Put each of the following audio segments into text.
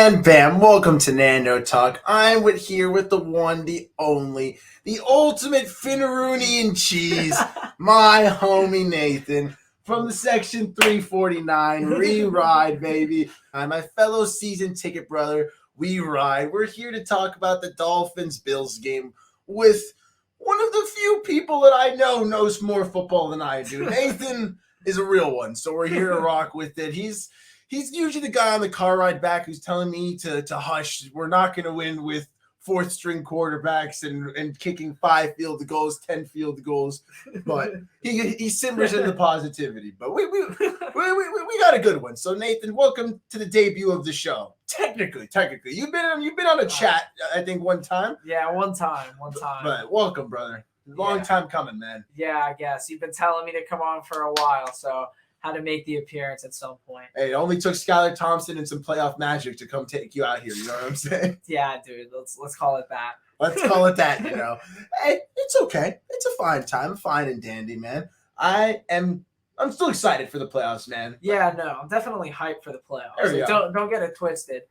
And bam, welcome to Nando Talk. I'm here with the one, the only, the ultimate Finneroony and cheese, my homie Nathan from the Section 349. Re-ride, baby. I'm my fellow season ticket brother. We ride. We're here to talk about the Dolphins-Bills game with one of the few people that I know knows more football than I do. Nathan is a real one, so we're here to rock with it. He's usually the guy on the car ride back who's telling me to hush. We're not going to win with fourth string quarterbacks and kicking 5 field goals, 10 field goals. But he simmers in the positivity. But we got a good one. So Nathan, welcome to the debut of the show. Technically, you've been on a chat, I think, one time. Yeah, one time. But welcome, brother. Long time coming, man. Yeah, I guess you've been telling me to come on for a while, so had to make the appearance at some point. Hey, it only took Skylar Thompson and some playoff magic to come take you out here. You know what I'm saying? Yeah, dude. Let's call it that. Let's call it that. You know, hey, it's okay. It's a fine time, fine and dandy, man. I'm still excited for the playoffs, man. Yeah, no, I'm definitely hyped for the playoffs. Don't get it twisted.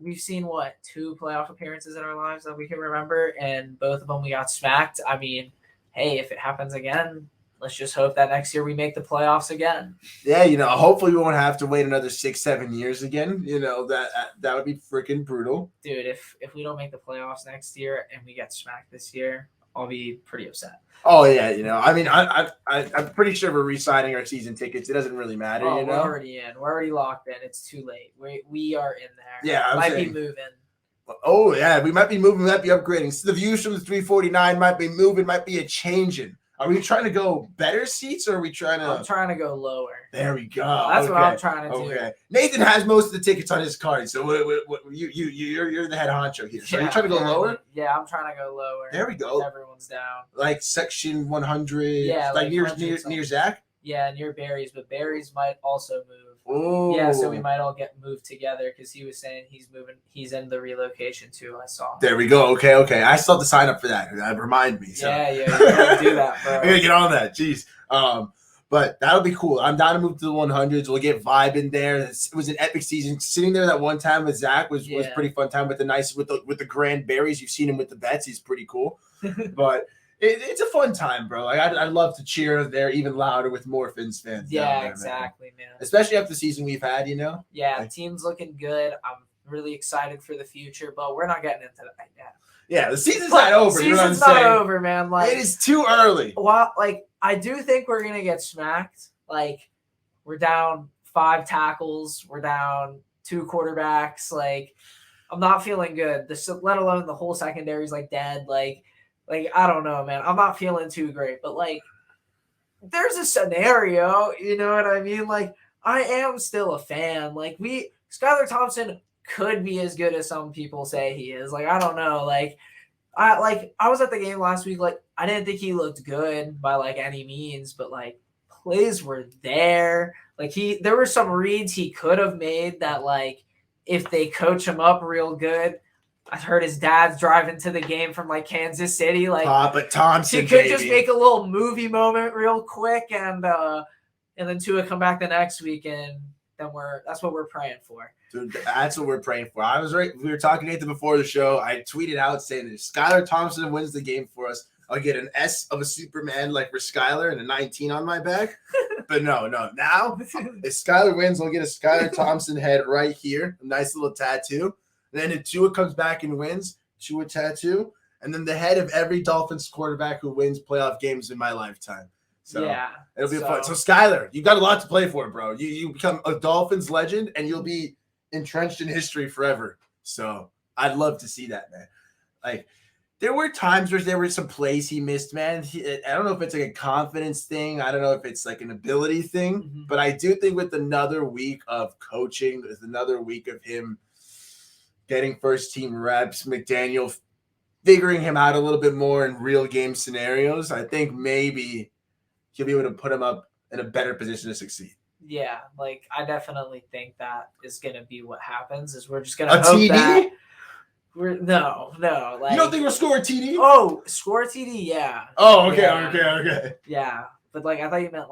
We've seen 2 playoff appearances in our lives that we can remember, and both of them we got smacked. I mean, hey, if it happens again, let's just hope that next year we make the playoffs again. Yeah, hopefully we won't have to wait another 6-7 years again. That would be freaking brutal. Dude, if we don't make the playoffs next year and we get smacked this year, I'll be pretty upset. Oh yeah, I mean, I'm pretty sure we're re-signing our season tickets. It doesn't really matter. We're already in. We're already locked in. It's too late. We are in there. Yeah, might be moving. Oh yeah, we might be moving. We might be upgrading. So the views from the 349 might be moving. Might be a changing. Are we trying to go better seats, or are we trying to? I'm trying to go lower. There we go. That's what I'm trying to do. Okay. Nathan has most of the tickets on his card, so you're the head honcho here. So you're trying to go lower? Yeah, I'm trying to go lower. There we go. Everyone's down. Like section 100. Yeah, like near Zach. Yeah, near Barry's, but Barry's might also move. Oh. Yeah, so we might all get moved together because he was saying he's moving. He's in the relocation too. I saw. There we go. Okay. I still have to sign up for that. Remind me. So. Yeah, you gotta do that, bro. I gotta get on that. Jeez. But that'll be cool. I'm down to move to the 100s. We'll get vibe in there. It was an epic season. Sitting there that one time with Zach was pretty fun time with the grand berries. You've seen him with the bets. He's pretty cool. But it's a fun time, bro. Like I'd love to cheer there even louder with more Fins fans. Yeah, exactly, man. Especially after the season we've had, Yeah, the team's looking good. I'm really excited for the future, but we're not getting into that yet. Yeah, the season's not over. Season's not over, man. It is too early. Well, I do think we're gonna get smacked. We're down 5 tackles. We're down 2 quarterbacks. I'm not feeling good. Let alone the whole secondary's dead. I don't know, man. I'm not feeling too great, but there's a scenario, you know what I mean? I am still a fan. Skylar Thompson could be as good as some people say he is. I don't know. I was at the game last week. I didn't think he looked good by any means, but plays were there. There were some reads he could have made that if they coach him up real good. I heard his dad's driving to the game from Kansas City. Papa Thompson, he could just make a little movie moment real quick, and then Tua come back the next week, and then that's what we're praying for. Dude, that's what we're praying for. I was right. We were talking to Nathan before the show. I tweeted out saying that if Skylar Thompson wins the game for us, I'll get an S of a Superman for Skylar and a 19 on my back. But no. Now, if Skylar wins, I'll get a Skylar Thompson head right here, a nice little tattoo. And then if Tua comes back and wins, Tua tattoo, and then the head of every Dolphins quarterback who wins playoff games in my lifetime. So yeah, it'll be fun. So Skylar, you got a lot to play for, bro. You become a Dolphins legend, and you'll be entrenched in history forever. So I'd love to see that, man. There were times where there were some plays he missed, man. I don't know if it's a confidence thing. I don't know if it's an ability thing. Mm-hmm. But I do think with another week of coaching, with another week of him getting first team reps, McDaniel figuring him out a little bit more in real game scenarios, I think maybe he'll be able to put him up in a better position to succeed. Yeah, I definitely think that is going to be what happens. Is we're just going to hope TD? that we're no. You don't think we'll score a TD? Oh, score a TD, yeah. Oh, okay. Yeah, but I thought you meant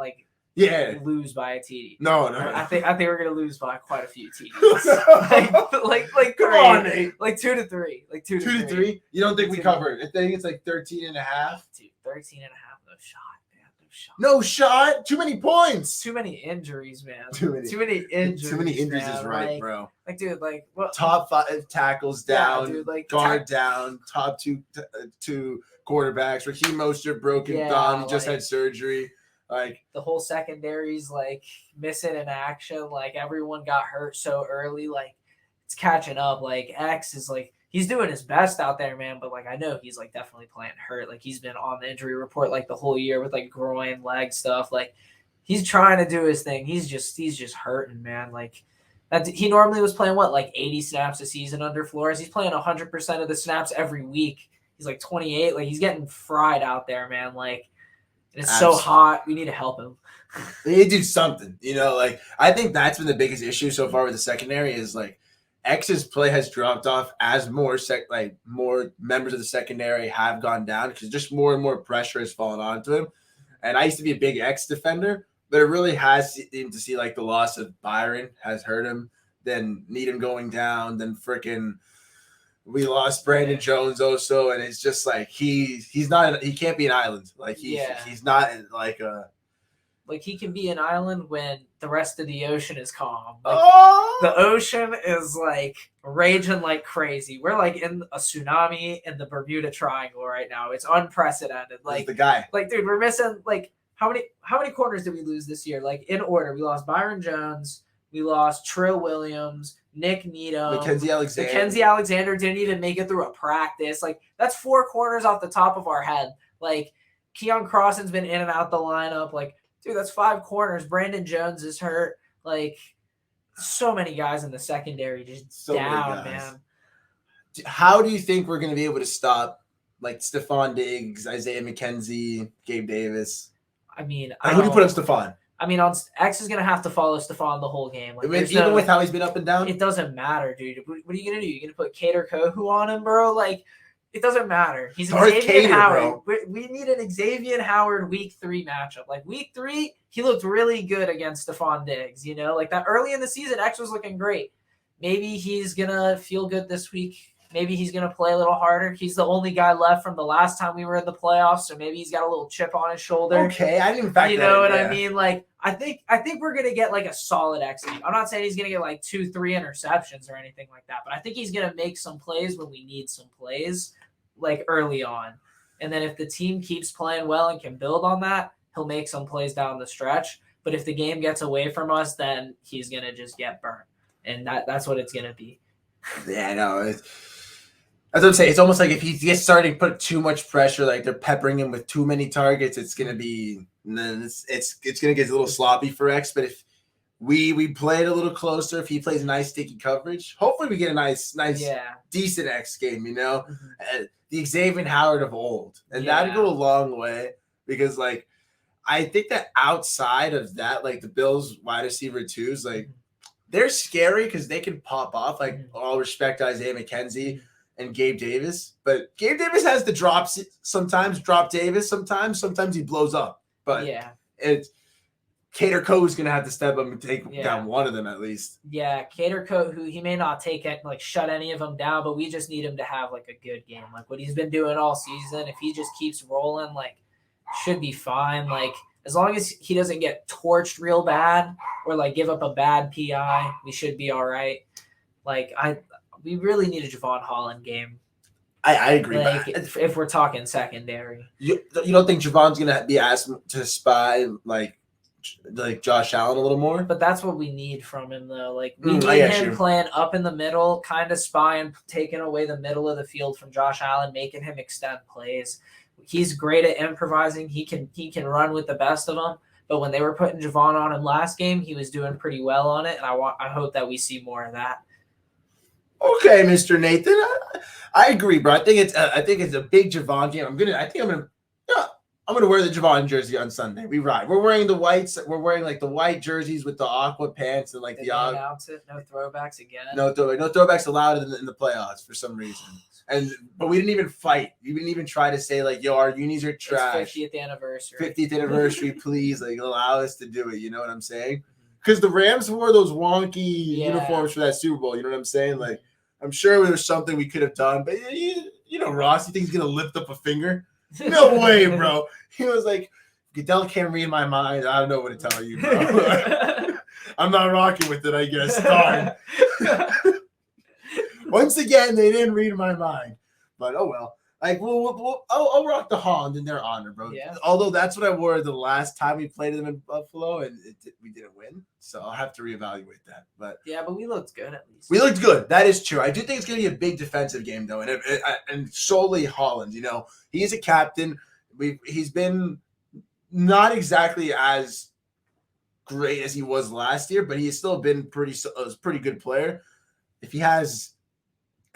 Yeah. lose by a TD. No. I think we're gonna lose by quite a few TDs. like Come 3, on, Nate. like 2 to 3, like 2 2 to 3. You don't think we 2 cover it? I think it's like 13 and a half. Dude, 13 and a half, no shot, man, no shot. No shot. Too many points. Too many injuries, man. Too many injuries. Too many injuries man. is right, like, bro. Like, dude, like what? Top 5 tackles down. Yeah, dude, like guard down. Top two quarterbacks. Raheem Mostert broken thumb. He just had surgery. Like the whole secondary's like missing in action. Like everyone got hurt so early. Like it's catching up. Like X is like he's doing his best out there, man. But like I know he's like definitely playing hurt. Like he's been on the injury report like the whole year with like groin, leg stuff. Like he's trying to do his thing. He's just hurting, man. Like he normally was playing like 80 snaps a season under Flores. He's playing 100% of the snaps every week. He's like 28. Like he's getting fried out there, man. Like. It's so hot. We need to help him. They need to do something. Like I think that's been the biggest issue so far with the secondary is like X's play has dropped off as more members of the secondary have gone down because just more and more pressure has fallen onto him. And I used to be a big X defender, but it really has seemed to see like the loss of Byron has hurt him. Then Needham going down. Then we lost Brandon Jones also, and it's just like he can't be an island. Like he's not like a like he can be an island when the rest of the ocean is calm. Like, the ocean is like raging like crazy. We're like in a tsunami in the Bermuda Triangle right now. It's unprecedented. Like the guy. Like dude, we're missing like how many corners did we lose this year? Like in order, we lost Byron Jones, we lost Trill Williams. Nick Nando, Mackenzie Alexander didn't even make it through a practice. Like that's 4 corners off the top of our head. Like Keon Crossan's been in and out the lineup. Like, dude, that's 5 corners. Brandon Jones is hurt. Like, so many guys in the secondary just down, man. How do you think we're going to be able to stop like Stefon Diggs, Isaiah McKenzie, Gabe Davis? I mean, who do you put up Stefon? I mean, X is going to have to follow Stefon the whole game. Like, even with how he's been up and down? It doesn't matter, dude. What are you going to do? You're going to put Cater Kohu on him, bro? Like, it doesn't matter. He's Xavier Howard. We need an Xavier Howard week 3 matchup. Like, week 3, he looked really good against Stefon Diggs, Like, that early in the season, X was looking great. Maybe he's going to feel good this week. Maybe he's going to play a little harder. He's the only guy left from the last time we were in the playoffs, so maybe he's got a little chip on his shoulder. Okay, I didn't even factor that in. You know what I mean? Like, I think we're going to get, like, a solid X. I'm not saying he's going to get, like, 2-3 interceptions or anything like that, but I think he's going to make some plays when we need some plays, like, early on. And then if the team keeps playing well and can build on that, he'll make some plays down the stretch. But if the game gets away from us, then he's going to just get burnt. And that's what it's going to be. Yeah, no, that's what I'm saying. It's almost like if he gets starting to put too much pressure, like they're peppering him with too many targets, it's gonna be it's gonna get a little sloppy for X. But if we play it a little closer, if he plays nice sticky coverage, hopefully we get a nice decent X game. The Xavier Howard of old, and that'd go a long way because like I think that outside of that, like the Bills wide receiver twos, like they're scary because they can pop off. Like all respect to Isaiah McKenzie and Gabe Davis, but Gabe Davis has the drops sometimes, drop Davis sometimes he blows up. But it's Cater Kohu is going to have to step up and take down one of them at least. Yeah, Cater Kohu, who he may not take it, like shut any of them down, but we just need him to have like a good game. Like what he's been doing all season, if he just keeps rolling, like should be fine. Like as long as he doesn't get torched real bad or like give up a bad PI, we should be all right. Like we really need a Jevon Holland game. I agree. Like, if we're talking secondary, you don't think Jevon's gonna be asked to spy like Josh Allen a little more? But that's what we need from him, though. Like we need him playing up in the middle, kind of spying, taking away the middle of the field from Josh Allen, making him extend plays. He's great at improvising. He can run with the best of them. But when they were putting Jevon on him last game, he was doing pretty well on it, and I hope that we see more of that. Okay, Mr. Nathan, I agree, bro. I think it's a big Jevon game. I'm gonna wear the Jevon jersey on Sunday. We ride. We're wearing the whites. We're wearing like the white jerseys with the aqua pants and like announce it. No throwbacks again. No throwbacks allowed in the playoffs for some reason. But we didn't even fight. We didn't even try to say like, yo, our unis are trash. 50th anniversary. 50th anniversary, please, like allow us to do it. You know what I'm saying? Because the Rams wore those wonky uniforms for that Super Bowl. You know what I'm saying? Like, I'm sure there was something we could have done, but you know, Ross, you think he's gonna lift up a finger? No way, bro. He was like, Goodell can't read my mind. I don't know what to tell you, bro. I'm not rocking with it, I guess. Darn. Once again, they didn't read my mind. But oh well. Like I'll rock the Holland in their honor, bro. Yeah. Although that's what I wore the last time we played them in Buffalo, and we didn't win, so I'll have to reevaluate that. But yeah, but we looked good at least. We looked good. That is true. I do think it's going to be a big defensive game, though, and solely Holland. You know, he's a captain. He's been not exactly as great as he was last year, but he has still been a pretty good player. If he has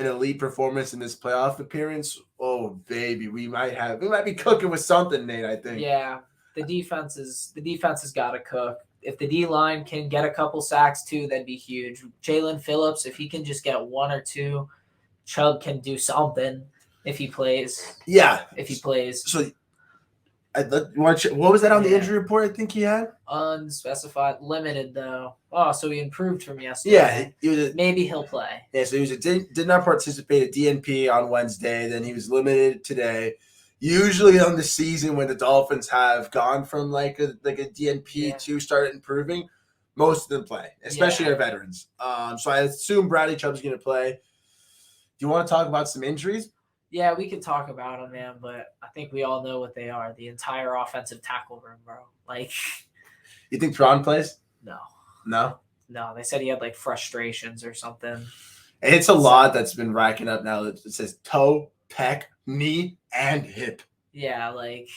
an elite performance in this playoff appearance, oh baby, we might be cooking with something, Nate. I think. Yeah, the defense has got to cook. If the D line can get a couple sacks too, that'd be huge. Jalen Phillips, if he can just get one or two, Chubb can do something if he plays. Yeah, if he plays. So, what was that on the injury report? I think he had unspecified, limited though. Oh, so he improved from yesterday. Yeah, maybe he'll play. Yeah, so he did not participate at DNP on Wednesday. Then he was limited today. Usually on the season when the Dolphins have gone from like a DNP to start improving, most of them play, especially our veterans. So I assume Bradley Chubb's going to play. Do you want to talk about some injuries? Yeah, we could talk about them, man, but I think we all know what they are. The entire offensive tackle room, bro. Like, you think Tron plays? No, they said he had like frustrations or something. It's a lot that's been racking up now. It says toe, pec, knee, and hip. Yeah, like,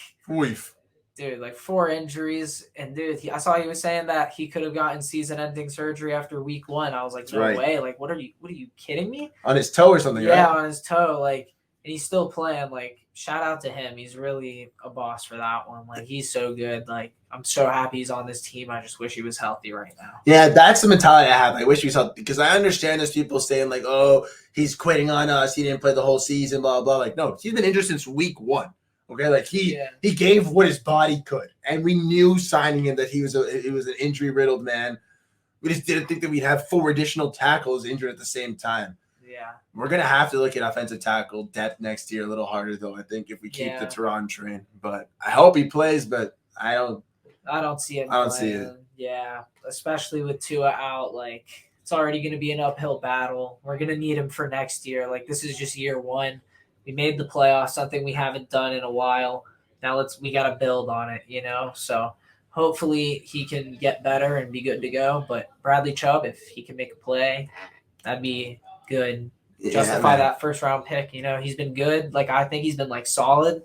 dude, like 4 injuries, and dude, I saw he was saying that he could have gotten season-ending surgery after week 1. I was like, no way. Like, what are you kidding me? On his toe or something? Yeah, right? On his toe. Like, and he's still playing. Like, shout out to him. He's really a boss for that one. Like, he's so good. Like, I'm so happy he's on this team. I just wish he was healthy right now. Yeah, that's the mentality I have. I wish he was healthy because I understand there's people saying like, oh, he's quitting on us. He didn't play the whole season, blah, blah. Like, no, he's been injured since week 1. Okay, like he gave what his body could. And we knew signing him that he was an injury-riddled man. We just didn't think that we'd have 4 additional tackles injured at the same time. Yeah. We're going to have to look at offensive tackle depth next year a little harder, though, I think, if we keep the Tehran train. But I hope he plays, but I don't see it. I don't see it. Yeah, especially with Tua out. Like, it's already going to be an uphill battle. We're going to need him for next year. Like, this is just year 1. We made the playoffs, something we haven't done in a while. Now we got to build on it, you know? So hopefully he can get better and be good to go. But Bradley Chubb, if he can make a play, that'd be good. Justify that first-round pick. You know, he's been good. Like, I think he's been, like, solid.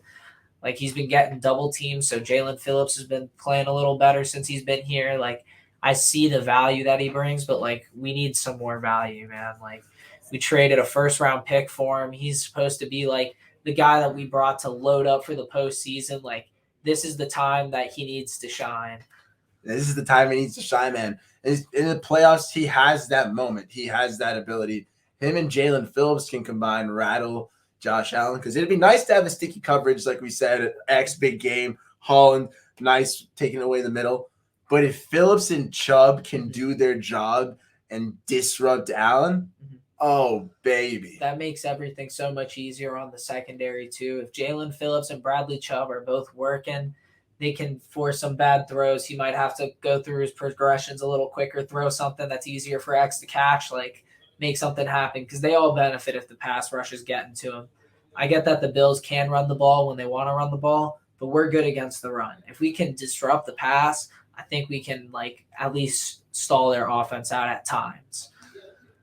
Like, he's been getting double teams. So Jalen Phillips has been playing a little better since he's been here. Like, I see the value that he brings, but, like, we need some more value, man. Like, we traded a first-round pick for him. He's supposed to be, like, the guy that we brought to load up for the postseason. Like, this is the time that he needs to shine. This is the time he needs to shine, man. In the playoffs, he has that moment. He has that ability. Him and Jalen Phillips can combine, rattle Josh Allen, because it'd be nice to have a sticky coverage, like we said, X big game, Holland, nice taking away the middle. But if Phillips and Chubb can do their job and disrupt Allen, oh, baby. That makes everything so much easier on the secondary, too. If Jalen Phillips and Bradley Chubb are both working, they can force some bad throws. He might have to go through his progressions a little quicker, throw something that's easier for X to catch, like make something happen, because they all benefit if the pass rush is getting to him. I get that the Bills can run the ball when they want to run the ball, but we're good against the run. If we can disrupt the pass, I think we can, like, at least stall their offense out at times.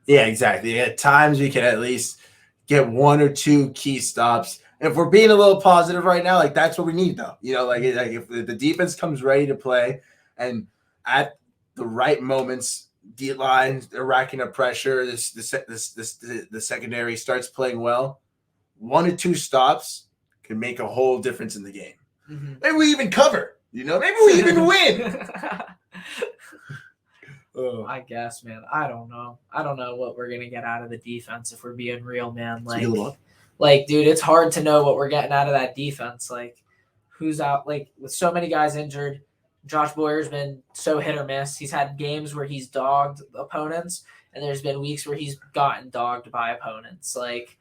Yeah, exactly. At times we can at least get 1 or 2 key stops. And if we're being a little positive right now, like, that's what we need, though. You know, like if the defense comes ready to play and at the right moments, D-line, they're racking up pressure, the secondary starts playing well, 1 or 2 stops can make a whole difference in the game. Mm-hmm. Maybe we even cover, you know, maybe we even win. I guess, man. I don't know what we're gonna get out of the defense if we're being real, man. Like, Like, dude, it's hard to know what we're getting out of that defense. Like, who's out? Like, with so many guys injured, Josh Boyer's been so hit or miss. He's had games where he's dogged opponents, and there's been weeks where he's gotten dogged by opponents. Like,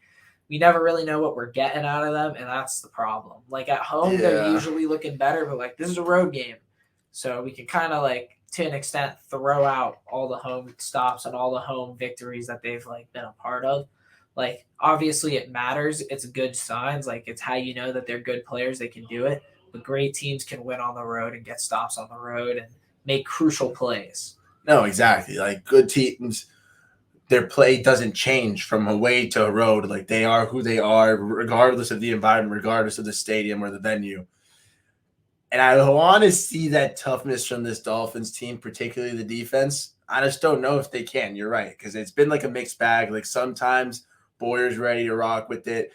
we never really know what we're getting out of them, and that's the problem. Like, at home, they're usually looking better, but, like, this is a road game. So we can kind of, like, to an extent, throw out all the home stops and all the home victories that they've, like, been a part of. Like, obviously it matters. It's good signs. Like, it's how you know that they're good players. They can do it. But great teams can win on the road and get stops on the road and make crucial plays. No, exactly. Like, good teams, their play doesn't change from away to a road. Like, they are who they are, regardless of the environment, regardless of the stadium or the venue. And I want to see that toughness from this Dolphins team, particularly the defense. I just don't know if they can. You're right, because it's been like a mixed bag. Like, sometimes Boyer's ready to rock with it.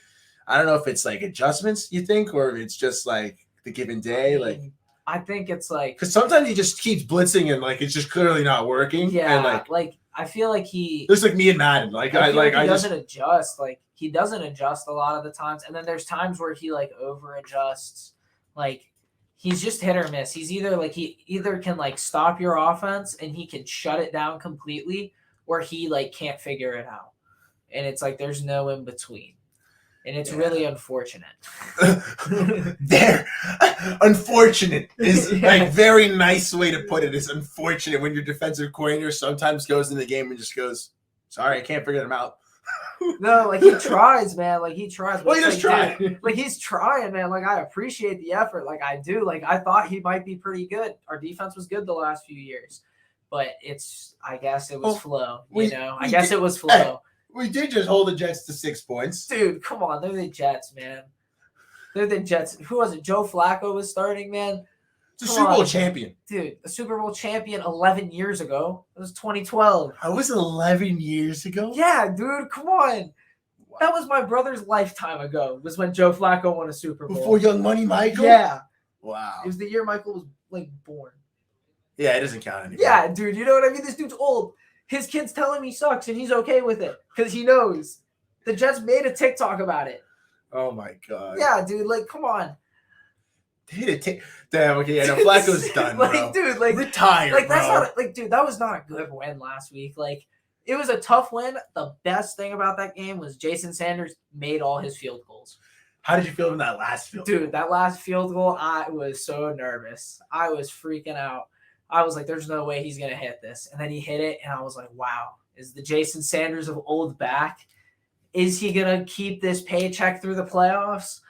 I don't know if it's like adjustments, you think, or if it's just like the given day. I think it's like, because sometimes he just keeps blitzing and like it's just clearly not working. Yeah, and like I feel like he. It's like me and Madden. Like I doesn't adjust. Like, he doesn't adjust a lot of the times, and then there's times where he like over adjusts. Like, he's just hit or miss. He's he either can like stop your offense and he can shut it down completely, or he like can't figure it out. And it's like there's no in between. And it's really unfortunate. Unfortunate is like very nice way to put it. It's unfortunate when your defensive coordinator sometimes goes in the game and just goes, "Sorry, I can't figure them out." No, like, he tries, man. Like, he tries. Well, he does try. Like, he's trying, man. Like, I appreciate the effort. Like, I do. Like, I thought he might be pretty good. Our defense was good the last few years. But I guess it was flow. I guess it was flow. Hey, we did just hold the Jets to 6 points. Dude, come on. They're the Jets, man. They're the Jets. Who was it? Joe Flacco was starting, man. The Super Bowl champion. Dude, the Super Bowl champion 11 years ago. It was 2012. I was 11 years ago? Yeah, dude, come on. Wow. That was my brother's lifetime ago, was when Joe Flacco won a Super Bowl. Before Young Money Michael? Yeah. Wow. It was the year Michael was, like, born. Yeah, it doesn't count anymore. Yeah, dude, you know what I mean? This dude's old. His kid's telling him he sucks, and he's okay with it because he knows. The Jets made a TikTok about it. Oh, my God. Yeah, dude, like, come on. Damn, okay, yeah, no, Flacco's done, like, bro. Dude, like, retire, like, bro. That's not, like, dude, that was not a good win last week. Like, it was a tough win. The best thing about that game was Jason Sanders made all his field goals. How did you feel in that last field goal? Dude, that last field goal, I was so nervous. I was freaking out. I was like, there's no way he's going to hit this. And then he hit it, and I was like, wow, is the Jason Sanders of old back? Is he going to keep this paycheck through the playoffs?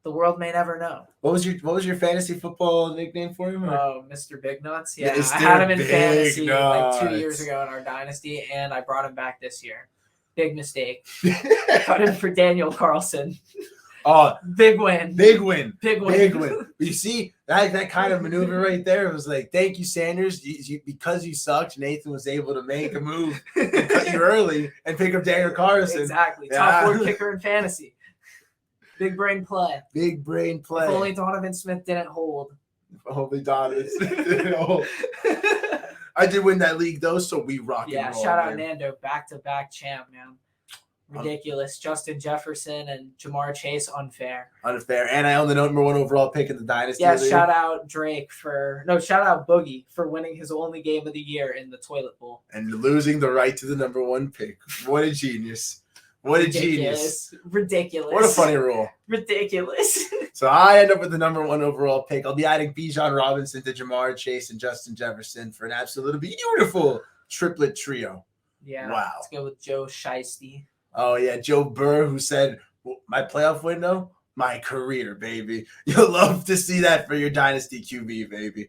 The world may never know. What was your fantasy football nickname for him? Oh, Mr. Big Nuts. Yeah, Mr. I had him in Big fantasy Nuts. like 2 years ago in our dynasty, and I brought him back this year. Big mistake. Cut him for Daniel Carlson. Oh, big win. Big win. Big win. Big win. You see, that kind of maneuver right there, it was like, thank you, Sanders. Because you sucked, Nathan was able to make a move and cut you early and pick up Daniel Carlson. Exactly. Top 4 kicker in fantasy. Big brain play. Big brain play. If only Donovan Smith didn't hold. If only Donovan Smith didn't hold. I did win that league, though, so we rock and roll. Yeah, shout out Nando. Back-to-back champ, man. Ridiculous. Justin Jefferson and Jamar Chase, unfair. And I own the number 1 overall pick in the dynasty. Yeah, shout out Boogie for winning his only game of the year in the toilet bowl. And losing the right to the number 1 pick. What a genius. What a genius. Ridiculous. What a funny rule. Ridiculous. So I end up with the number 1 overall pick. I'll be adding Bijan Robinson to Jamar Chase and Justin Jefferson for an absolute beautiful triplet trio. Yeah. Wow. Let's go with Joe Shiesty. Oh, yeah. Joe Burr, who said, my playoff window, my career, baby. You'll love to see that for your dynasty QB, baby.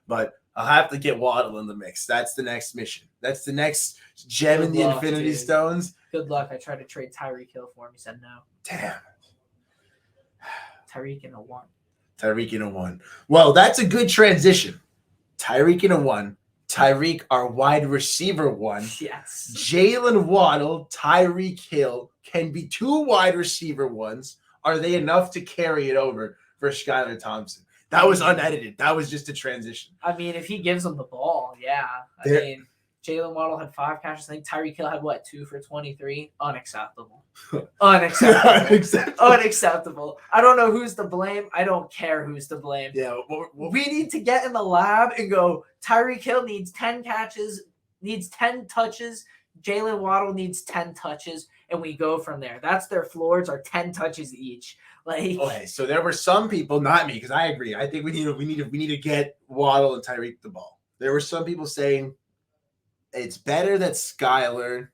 But I'll have to get Waddle in the mix. That's the next mission. That's the next gem in the Infinity Stones. Good luck. I tried to trade Tyreek Hill for him. He said no. Damn. Tyreek in a 1. Tyreek in a 1. Well, that's a good transition. Tyreek in a 1. Tyreek, our wide receiver 1. Yes. Jalen Waddle, Tyreek Hill can be 2 wide receiver 1s. Are they enough to carry it over for Skylar Thompson? That was unedited. That was just a transition. I mean, if he gives them the ball, yeah. Jalen Waddle had 5 catches. I think Tyreek Hill had, 2 for 23? Unacceptable. Unacceptable. I don't know who's to blame. I don't care who's to blame. Yeah, we need to get in the lab and go, Tyreek Hill needs 10 catches, needs 10 touches. Jalen Waddle needs 10 touches, and we go from there. That's their floors, are 10 touches each. Okay, so there were some people, not me, because I agree. I think we need to get Waddle and Tyreek the ball. There were some people saying it's better that Skylar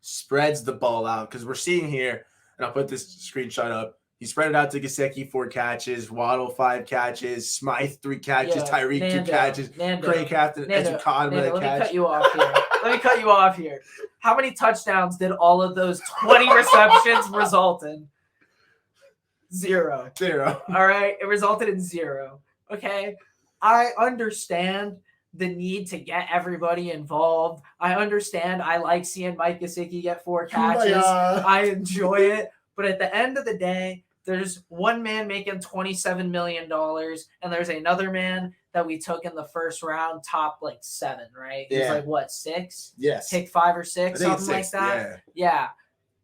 spreads the ball out, because we're seeing here, and I'll put this screenshot up. He spread it out to Gesicki 4 catches, Waddle 5 catches, Smythe 3 catches, Tyreek Nando, 2 catches, Craig Captain, Ezukanma let catch. me cut you off here. How many touchdowns did all of those 20 receptions result in? 0. All right, it resulted in 0. Okay, I understand the need to get everybody involved. I understand. I like seeing Mike Gesicki get 4 catches. I enjoy it. But at the end of the day, there's one man making $27 million, and there's another man that we took in the first round, top 7, right? He was 6? Yes. Pick 5 or 6, something 6, like that. Yeah.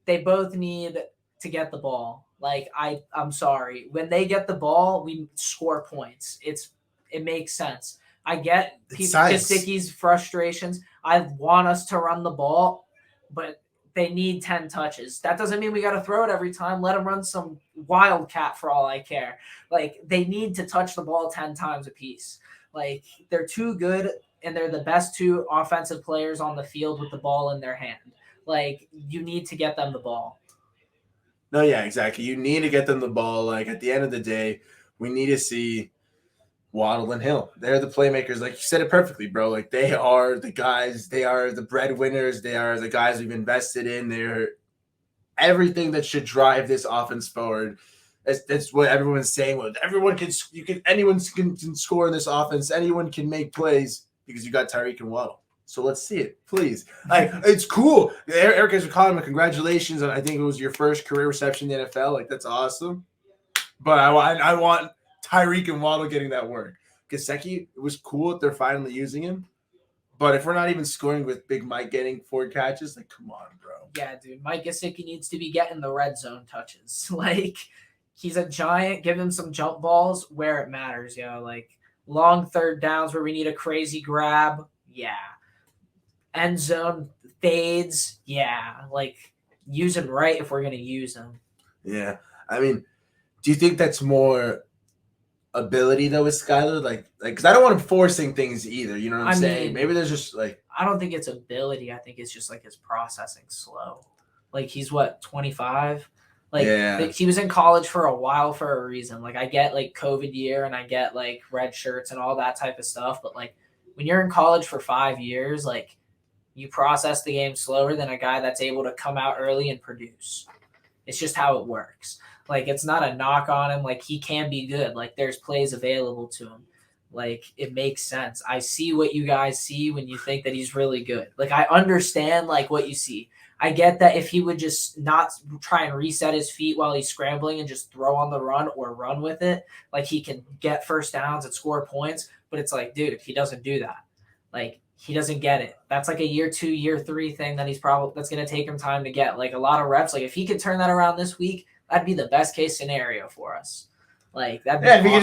They both need to get the ball. I'm sorry. When they get the ball, we score points. It makes sense. I get Gesicki's frustrations. I want us to run the ball, but they need 10 touches. That doesn't mean we got to throw it every time. Let them run some wildcat for all I care. They need to touch the ball 10 times a piece. They're too good, and they're the best 2 offensive players on the field with the ball in their hand. You need to get them the ball. No, yeah, exactly. You need to get them the ball. At the end of the day, we need to see Waddle and Hill. They're the playmakers. You said it perfectly, bro. They are the guys. They are the breadwinners. They are the guys we've invested in. They're everything that should drive this offense forward. That's what everyone's saying. Well, anyone can score in this offense. Anyone can make plays because you got Tyreek and Waddle. So let's see it, please. It's cool. Eric Ezukanma, congratulations. I think it was your first career reception in the NFL. That's awesome. But I want Tyreek and Waddle getting that work. Gesicki, it was cool that they're finally using him. But if we're not even scoring with Big Mike getting 4 catches, come on, bro. Yeah, dude. Mike Gesicki needs to be getting the red zone touches. He's a giant. Give him some jump balls where it matters, long third downs where we need a crazy grab. Yeah. End zone fades. Yeah. Use him right if we're going to use him. Yeah. I mean, do you think that's more ability though with Skylar? Because I don't want him forcing things either. You know what I'm saying? Maybe there's just I don't think it's ability. I think it's just his processing slow. He's 25. He was in college for a while for a reason. I get COVID year and I get red shirts and all that type of stuff. But when you're in college for 5 years, you process the game slower than a guy that's able to come out early and produce. It's just how it works. It's not a knock on him. He can be good. There's plays available to him. It makes sense. I see what you guys see when you think that he's really good. I understand what you see. I get that if he would just not try and reset his feet while he's scrambling and just throw on the run or run with it, he can get first downs and score points. But it's dude, if he doesn't do that, he doesn't get it. That's a year 2, year 3 thing that that's going to take him time to get a lot of reps. If he could turn that around this week, that'd be the best case scenario for us. That'd be awesome. If he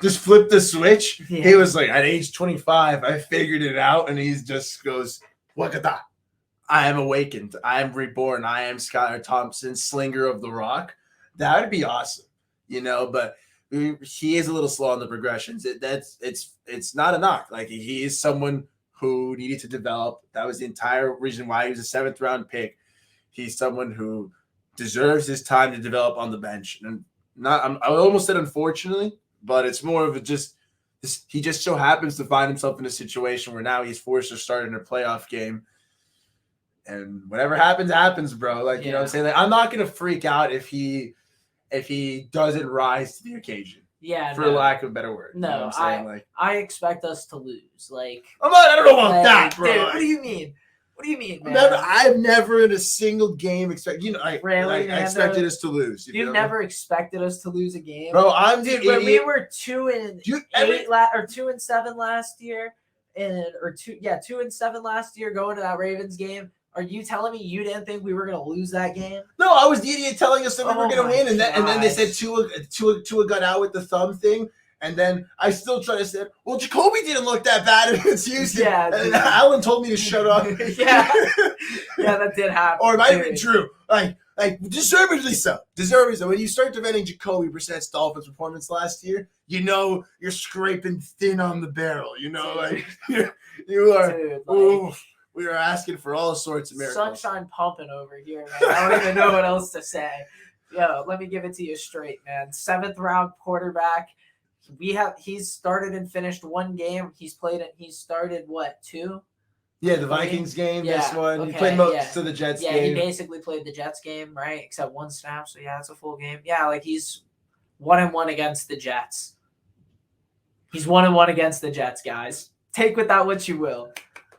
just flip the switch. Yeah. He was at age 25, I figured it out, and he just goes, "Wakata! I am awakened. I am reborn. I am Skylar Thompson, slinger of the rock." That would be awesome, But he is a little slow on the progressions. It's not a knock. He is someone who needed to develop. That was the entire reason why he was a 7th round pick. He's someone who deserves his time to develop on the bench. And I almost said unfortunately, but it's more of he just so happens to find himself in a situation where now he's forced to start in a playoff game. And whatever happens, bro. You know what I'm saying? I'm not going to freak out if he doesn't rise to the occasion. Yeah. For lack of a better word. No, you know what I'm saying? I expect us to lose. I don't know about that, bro. Dude, what do you mean? What do you mean, man? I've never in a single game expected. I expected us to lose. You've never expected us to lose a game, bro. I'm the dude. When we were 2-8 or 2-7 last year, 2-7 last year going to that Ravens game. Are you telling me you didn't think we were going to lose that game? No, I was the idiot telling us that we were going to win, and then they said Tua got out with the thumb thing, and then I still try to say, well, Jacoby didn't look that bad against Houston. Yeah, and Alan told me to shut up. yeah, that did happen. Or it might have been true. Like deservedly so. Deservedly so. When you start defending Jacoby Brissett's Dolphins performance last year, you know you're scraping thin on the barrel. You know, like you are. Dude, like, we are asking for all sorts of miracles. Sunshine pumping over here, man. I don't even know what else to say. Yo, let me give it to you straight, man. 7th round quarterback. He's started and finished one game. He's started what, 2? Yeah, the Vikings game, yeah, this one. okay, he played most of the Jets game. Yeah, he basically played the Jets game, right? Except one snap, so yeah, it's a full game. Yeah, like he's 1-1 against the Jets. He's 1-1 against the Jets, guys. Take with that what you will.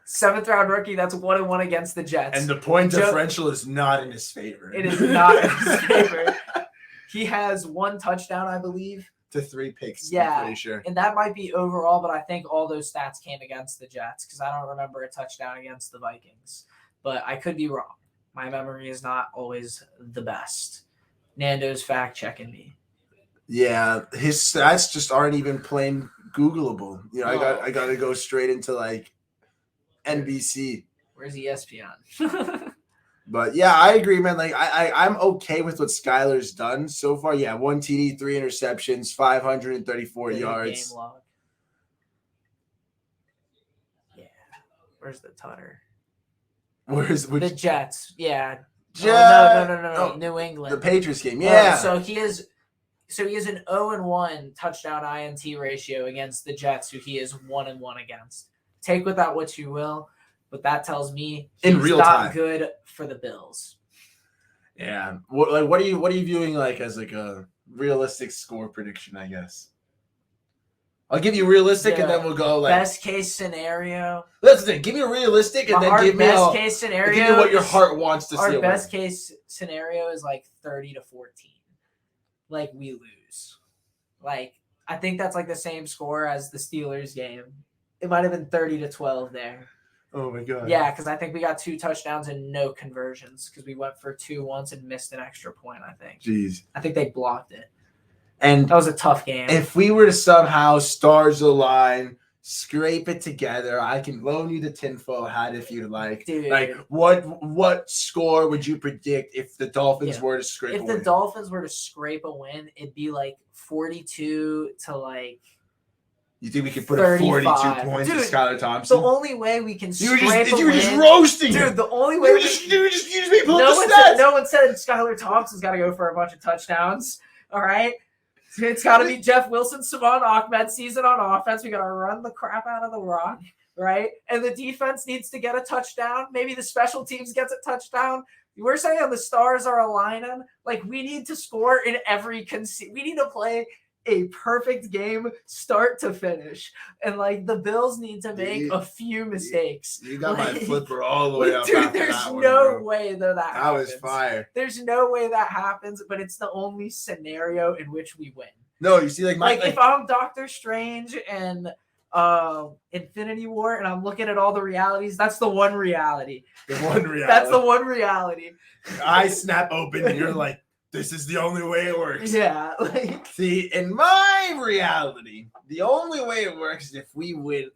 7th round rookie, that's 1-1 against the Jets. And the point differential is not in his favor. It is not in his favor. He has 1 touchdown, I believe. To 3 picks, yeah, I'm pretty sure. And that might be overall, but I think all those stats came against the Jets because I don't remember a touchdown against the Vikings. But I could be wrong. My memory is not always the best. Nando's fact-checking me. Yeah, his stats just aren't even plain Googleable. You know, I got to go straight into, like, NBC. Where's ESPN? But yeah, I agree, man. Like I'm okay with what Skylar's done so far. Yeah, 1 TD, 3 interceptions, 534 yards. Game log. Yeah. Where's the Tutter? The Jets? Yeah. No. New England. The Patriots game. Yeah. So he has an 0-1 touchdown INT ratio against the Jets, who he is 1-1 against. Take with that what you will. But that tells me he's in real not time good for the Bills. Yeah. What are you viewing like as like a realistic score prediction, I guess? I'll give you realistic and then we'll go like best case scenario. That's the thing. Give me a realistic and then give me best case scenario. Give me what your heart wants to see. Our best case scenario is like 30-14. Like we lose. Like I think that's like the same score as the Steelers game. It might have been 30-12 there. Oh my god. Yeah, because I think we got 2 touchdowns and no conversions because we went for 2 once and missed an extra point, I think. Jeez. I think they blocked it. And that was a tough game. If we were to somehow stars align, scrape it together, I can loan you the tinfoil hat if you'd like. Dude. Like what score would you predict if the Dolphins were to scrape a win? If the Dolphins were to scrape a win, it'd be like 42 to like. You think we could put a 42 points to Skylar Thompson? The only way we can scrape you were just roasting him. Dude, the only way you just me pulling the stats. No one said Skylar Thompson's got to go for a bunch of touchdowns. All right? It's got to be Jeff Wilson, Savon Ahmed season on offense. We got to run the crap out of the rock, right? And the defense needs to get a touchdown. Maybe the special teams gets a touchdown. We're saying the stars are aligning. Like, we need to score in every we need to play a perfect game start to finish, and like the Bills need to make a few mistakes. You got my flipper all the way up. Dude, there's no way that happens. That was fire. There's no way that happens, but it's the only scenario in which we win. No, you see, like if I'm Doctor Strange and Infinity War and I'm looking at all the realities, that's the one reality. That's the one reality. I snap open and you're like, this is the only way it works. Yeah. See, in my reality, the only way it works is if we win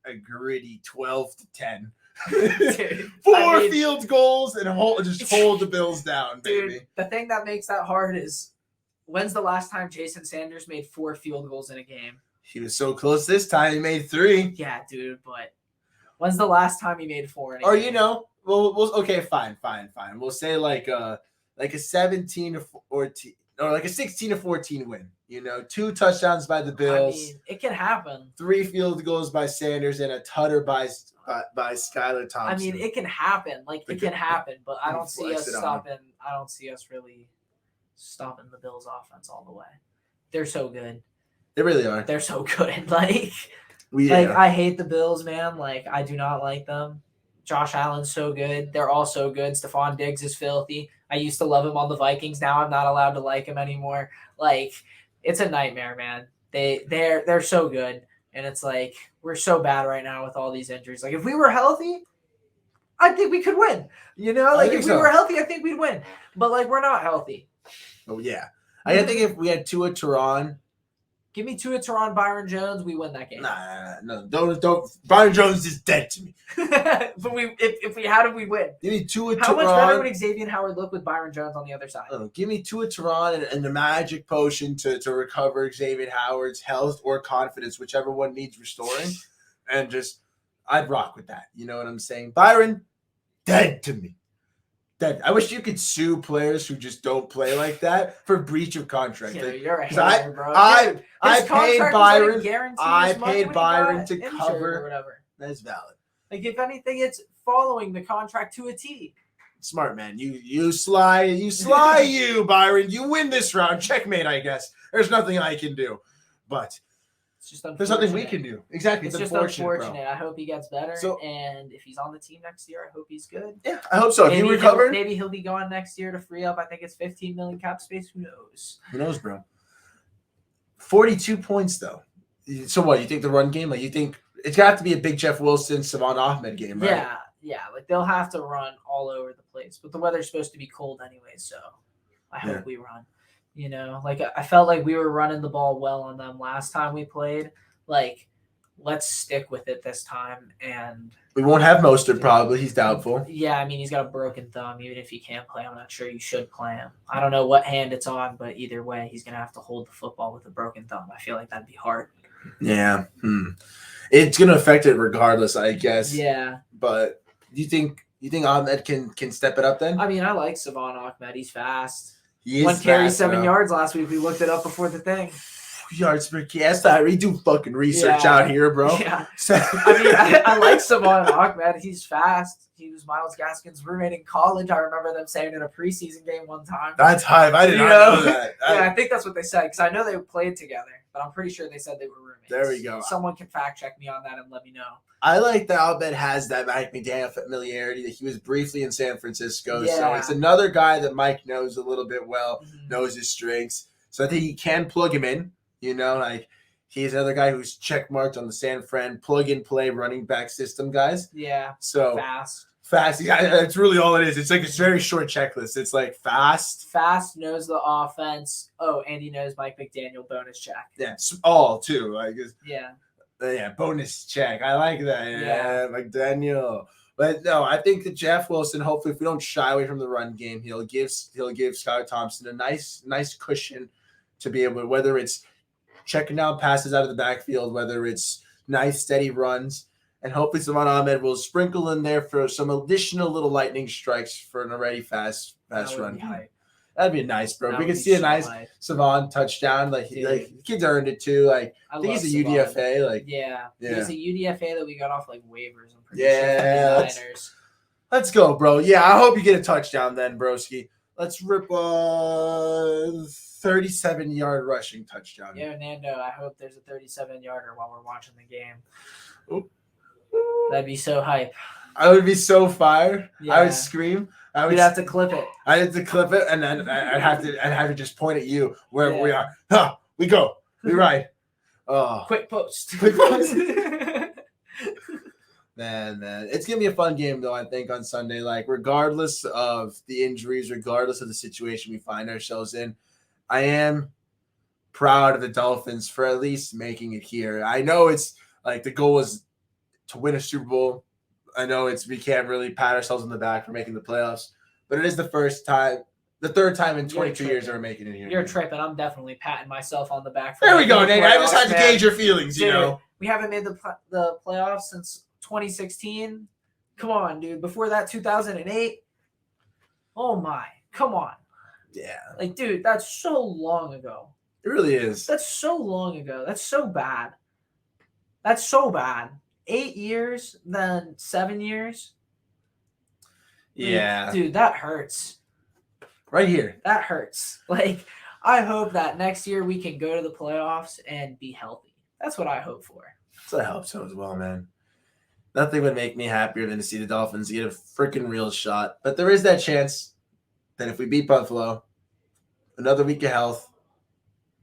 a gritty 12-10. Dude, 4 field goals and hold the Bills down, baby. Dude, the thing that makes that hard is when's the last time Jason Sanders made 4 field goals in a game? He was so close this time. He made 3. Yeah, dude, but when's the last time he made 4 in a game? You know, we'll okay, fine. We'll say like a 17-14 or like a 16-14 win. You know, 2 touchdowns by the Bills. I mean, it can happen. 3 field goals by Sanders and a tutter by Skylar Thompson. I mean, it can happen. Like it can happen, but I don't see us stopping. I don't see us really stopping the Bills' offense all the way. They're so good. They really are. They're so good. I hate the Bills, man. Like I do not like them. Josh Allen's so good. They're all so good. Stefon Diggs is filthy. I used to love him on the Vikings. Now I'm not allowed to like him anymore. Like, it's a nightmare, man. They're so good. And it's like, we're so bad right now with all these injuries. Like if we were healthy, I think we could win. Like if we were healthy, I think we'd win. But like we're not healthy. Oh yeah. I think if we had Tua Turan. Give me Tua Turan, Byron Jones, we win that game. No. Don't. Byron Jones is dead to me. But if we had him, we'd win. Give me Tua Turan. How much better would Xavier Howard look with Byron Jones on the other side? Give me Tua Turan and the magic potion to recover Xavier Howard's health or confidence, whichever one needs restoring. And just, I'd rock with that. You know what I'm saying? Byron, dead to me. Dead. I wish you could sue players who just don't play like that for breach of contract. Yeah, you're a hater, bro. I paid Byron to cover. Whatever. That's valid. Like if anything, it's following the contract to a T. Smart man. You sly you, Byron. You win this round. Checkmate, I guess. There's nothing I can do. But it's just unfortunate. There's nothing we can do. Exactly. It's just unfortunate. Bro. I hope he gets better. And if he's on the team next year, I hope he's good. Yeah, I hope so. If he recovered, maybe he'll be gone next year to free up. I think it's 15 million cap space. Who knows? Who knows, bro? 42 points though. So what? You think the run game? Like you think it's got to be a big Jeff Wilson, Stefon Ahmed game, right? Yeah. Like they'll have to run all over the place. But the weather's supposed to be cold anyway, so I hope we run. Like I felt like we were running the ball well on them last time we played. Like, let's stick with it this time. And we won't have Mostert probably. He's doubtful. Yeah, I mean, he's got a broken thumb. Even if he can't play, I'm not sure you should play him. I don't know what hand it's on, but either way, he's going to have to hold the football with a broken thumb. I feel like that'd be hard. Yeah. It's going to affect it regardless, I guess. Yeah. But you think Ahmed can step it up then? I mean, I like Stefon Ahmed. He's fast. He is 1 carry, 7 yards last week. We looked it up before the thing. Yards per carry. We do fucking research out here, bro. Yeah. I mean, I like Stefon Ahmed. He's fast. He was Myles Gaskin's roommate in college. I remember them saying in a preseason game one time. That's hype. I did not know that. Yeah, I think that's what they said because I know they played together, but I'm pretty sure they said they were roommates. There we go. Someone can fact check me on that and let me know. I like that Ahmed has that Mike McDaniel familiarity. That he was briefly in San Francisco, so it's another guy that Mike knows a little bit well, knows his strengths. So I think he can plug him in. Like he's another guy who's check marked on the San Fran plug and play running back system, guys. Yeah. So fast. Yeah, that's really all it is. It's like a very short checklist. It's like fast, knows the offense. Oh, and he knows Mike McDaniel bonus check. Yeah, all too. Like yeah, bonus check. I like that. Yeah, McDaniel. But no, I think that Jeff Wilson. Hopefully, if we don't shy away from the run game, he'll give Skylar Thompson a nice cushion to be able to, whether it's checking down passes out of the backfield, whether it's nice steady runs. And hopefully Stefon Ahmed will sprinkle in there for some additional little lightning strikes for an already fast run. That'd be nice, bro. We could see a nice Stefon touchdown. Like the kids earned it too. Like I think he's a UDFA. Like he's a UDFA that we got off like waivers. I'm pretty sure. Let's go, bro. Yeah, I hope you get a touchdown then, broski. Let's rip a 37-yard rushing touchdown. Yeah, Nando. I hope there's a 37-yarder while we're watching the game. Ooh. That'd be so hype. I would be so fired. Yeah. I would scream. You'd have to clip it. I'd have to clip it, and then I'd have to just point at you wherever we are. We go. We ride. Oh, quick post. Man, it's gonna be a fun game though. I think on Sunday, like regardless of the injuries, regardless of the situation we find ourselves in, I am proud of the Dolphins for at least making it here. I know it's like the goal is to win a Super Bowl. I know we can't really pat ourselves on the back for making the playoffs, but it is the third time in 22 years that we're making it here. You're tripping. I'm definitely patting myself on the back. There we go, Nate. I just had to gauge your feelings, Dude, we haven't made the playoffs since 2016. Come on, dude. Before that, 2008. Oh my, come on. Yeah. Like, dude, that's so long ago. It really is. That's so long ago. That's so bad. 8 years, then 7 years. Yeah. Dude, that hurts. Right here. That hurts. Like, I hope that next year we can go to the playoffs and be healthy. That's what I hope for. So I hope so as well, man. Nothing would make me happier than to see the Dolphins get a freaking real shot. But there is that chance that if we beat Buffalo, another week of health,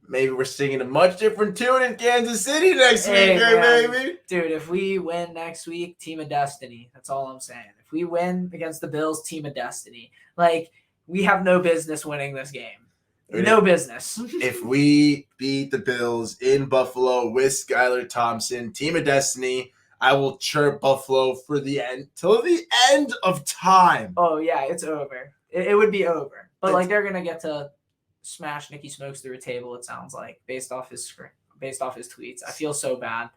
maybe we're singing a much different tune in Kansas City next week, baby. Dude, if we win next week, team of destiny. That's all I'm saying. If we win against the Bills, team of destiny. Like, we have no business winning this game. No business. If we beat the Bills in Buffalo with Skylar Thompson, team of destiny, I will chirp Buffalo for the end till the end of time. Oh yeah, it's over. It would be over. But like they're gonna get to smash Nicky Smokes through a table. It sounds like based off his tweets. I feel so bad.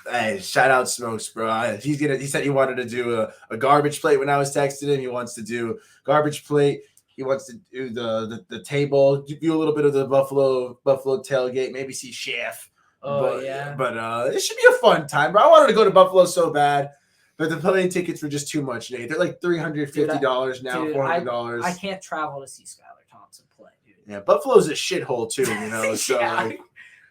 Hey, shout out Smokes, bro. He said he wanted to do a garbage plate when I was texting him. He wants to do garbage plate. He wants to do the table, do a little bit of the Buffalo tailgate, maybe see Chef. But it should be a fun time, bro. I wanted to go to Buffalo so bad, but the plane tickets were just too much, Nate. They're like $350 now, $400. I can't travel to see Skylar Thompson play, dude. Yeah, Buffalo's a shithole too, you know. So yeah.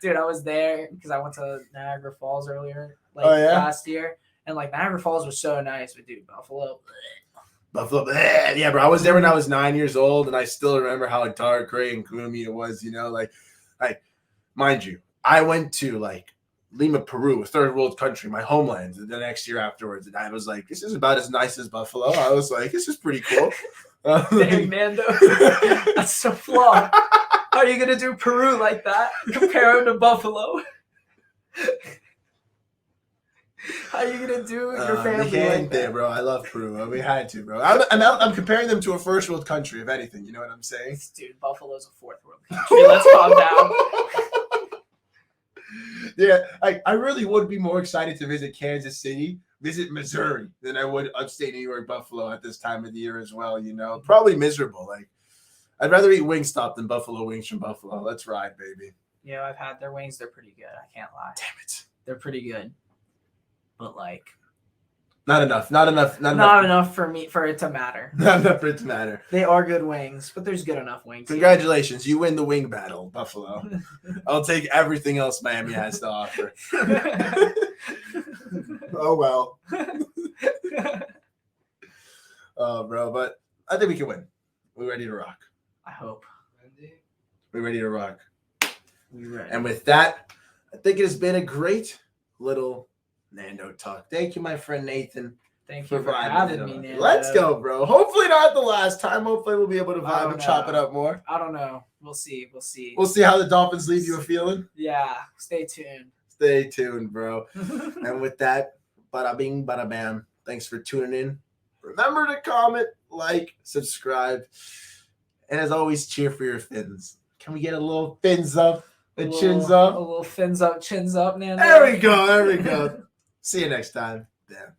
Dude, I was there because I went to Niagara Falls earlier, last year, and like Niagara Falls was so nice, but dude, Buffalo, yeah, bro. I was there when I was 9 years old, and I still remember how dark, gray, and gloomy it was. You know, like, mind you, I went to like Lima, Peru, a third world country, my homeland, the next year afterwards, and I was like, this is about as nice as Buffalo. I was like, this is pretty cool. Dang, Nando, that's so flawed. How are you gonna do Peru like that? Compare him to Buffalo. How are you gonna do your family like that, bro? I love Peru. We had to, bro. I'm comparing them to a first world country, if anything. You know what I'm saying? Dude, Buffalo's a fourth world country. Let's calm down. Yeah, I really would be more excited to visit Kansas City, visit Missouri, than I would upstate New York, Buffalo at this time of the year as well. You know, probably miserable. Like, I'd rather eat Wingstop than Buffalo wings from Buffalo. Let's ride, baby. Yeah, I've had their wings. They're pretty good. I can't lie. Damn it. They're pretty good. But like, not enough for it to matter. Not enough for it to matter. They are good wings, but there's good enough wings. Congratulations, you win the wing battle, Buffalo. I'll take everything else Miami has to offer. Oh well. Oh, bro, but I think we can win. We're ready to rock. I hope. We're ready to rock. We're ready. And with that, I think it has been a great little Nando talk. Thank you, my friend Nathan. Thank you for having me, Nando. Let's go, bro. Hopefully not the last time. Hopefully we'll be able to vibe and chop it up more. I don't know. We'll see. We'll see how the Dolphins leave you a feeling. Yeah. Stay tuned. Stay tuned, bro. And with that, bada bing, bada bam. Thanks for tuning in. Remember to comment, like, subscribe. And as always, cheer for your fins. Can we get a little fins up? Chins up? A little fins up, chins up, Nando. There we go. See you next time. Damn.